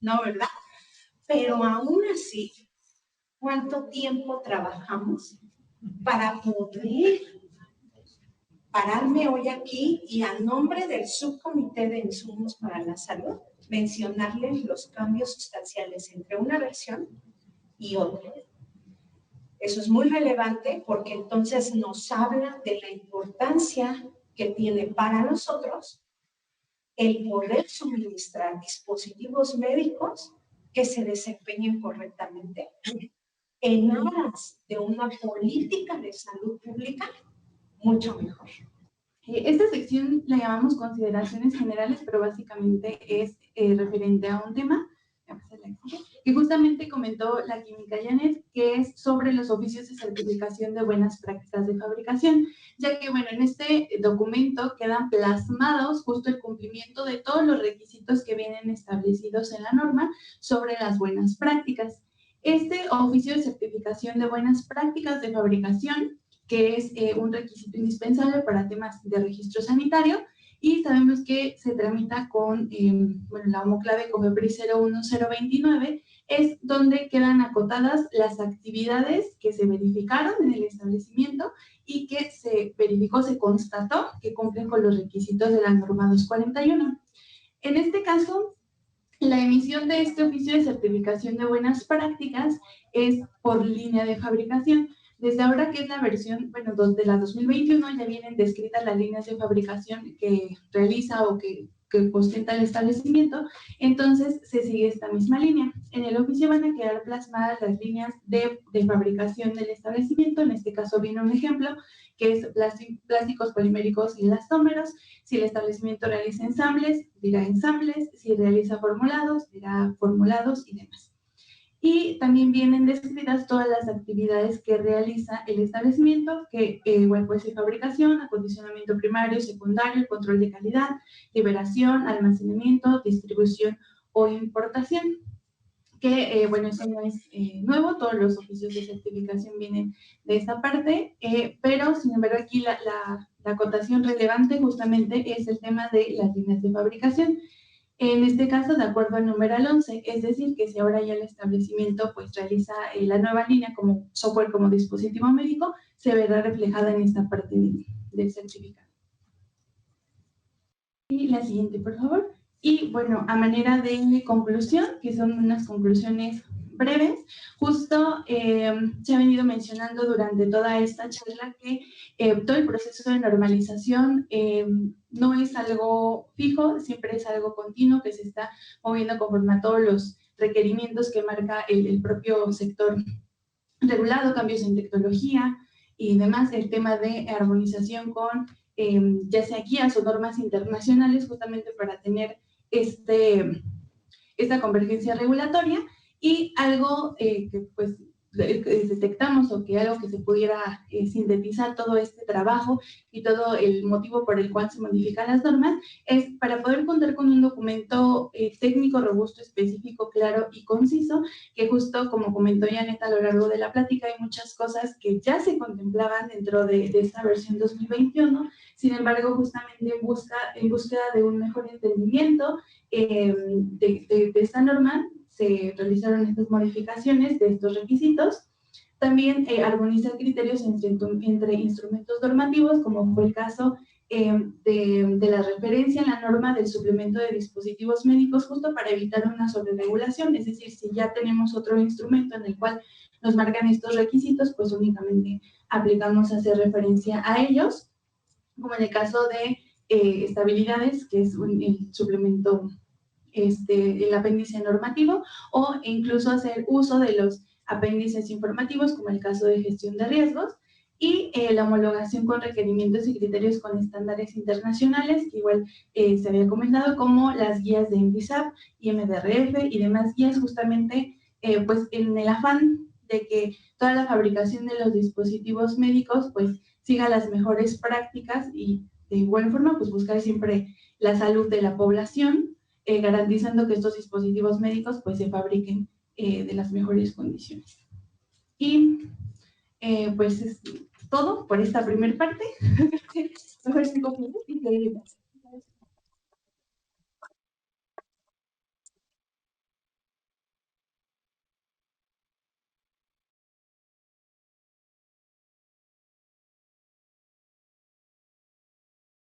No, ¿verdad? Pero aún así, ¿cuánto tiempo trabajamos para poder pararme hoy aquí y a nombre del Subcomité de Insumos para la Salud mencionarles los cambios sustanciales entre una versión y otra? Eso es muy relevante porque entonces nos habla de la importancia que tiene para nosotros el poder suministrar dispositivos médicos que se desempeñen correctamente en aras de una política de salud pública mucho mejor. Esta sección la llamamos consideraciones generales, pero básicamente es referente a un tema que justamente comentó la química Janet, que es sobre los oficios de certificación de buenas prácticas de fabricación, ya que, bueno, en este documento quedan plasmados justo el cumplimiento de todos los requisitos que vienen establecidos en la norma sobre las buenas prácticas. Este oficio de certificación de buenas prácticas de fabricación, que es un requisito indispensable para temas de registro sanitario, y sabemos que se tramita con la homoclave COFEPRIS 01029, es donde quedan acotadas las actividades que se verificaron en el establecimiento y que se verificó, se constató que cumplen con los requisitos de la norma 241. En este caso, la emisión de este oficio de certificación de buenas prácticas es por línea de fabricación. Desde ahora que es la versión, de la 2021, ya vienen descritas las líneas de fabricación que realiza o que ostenta el establecimiento, entonces se sigue esta misma línea. En el oficio van a quedar plasmadas las líneas de fabricación del establecimiento. En este caso viene un ejemplo, que es plásticos poliméricos y elastómeros. Si el establecimiento realiza ensambles, dirá ensambles. Si realiza formulados, dirá formulados y demás. y también vienen descritas todas las actividades que realiza el establecimiento, que igual puede ser fabricación, acondicionamiento primario, secundario, control de calidad, liberación, almacenamiento, distribución o importación. Que, bueno, eso no es nuevo, todos los oficios de certificación vienen de esta parte, pero sin embargo aquí la acotación relevante justamente es el tema de las líneas de fabricación. En este caso, de acuerdo al numeral 11, es decir, que si ahora ya el establecimiento pues realiza la nueva línea como software, como dispositivo médico, se verá reflejada en esta parte del certificado. Y la siguiente, por favor. Y bueno, a manera de conclusión, que son unas conclusiones breves, justo se ha venido mencionando durante toda esta charla que todo el proceso de normalización no es algo fijo, siempre es algo continuo que se está moviendo conforme a todos los requerimientos que marca el propio sector regulado, cambios en tecnología y demás, el tema de armonización con ya sea guías o normas internacionales, justamente para tener esta convergencia regulatoria, y algo que pues detectamos, o que algo que se pudiera sintetizar todo este trabajo y todo el motivo por el cual se modifican las normas, es para poder contar con un documento técnico, robusto, específico, claro y conciso, que justo como comentó Janet a lo largo de la plática, hay muchas cosas que ya se contemplaban dentro de esta versión 2021, sin embargo, justamente en búsqueda de un mejor entendimiento de esta norma, se realizaron estas modificaciones de estos requisitos. También armonizar criterios entre instrumentos normativos, como fue el caso de la referencia en la norma del suplemento de dispositivos médicos, justo para evitar una sobreregulación. Es decir, si ya tenemos otro instrumento en el cual nos marcan estos requisitos, pues únicamente aplicamos a hacer referencia a ellos, como en el caso de estabilidades, que es el suplemento, el apéndice normativo, o incluso hacer uso de los apéndices informativos, como el caso de gestión de riesgos, y la homologación con requerimientos y criterios con estándares internacionales, que igual se había comentado, como las guías de MDSAP y MDRF y demás guías, justamente pues en el afán de que toda la fabricación de los dispositivos médicos pues siga las mejores prácticas, y de igual forma pues buscar siempre la salud de la población, garantizando que estos dispositivos médicos pues se fabriquen de las mejores condiciones. Y pues es todo por esta primera parte. Mejor 5 minutos y seguimos.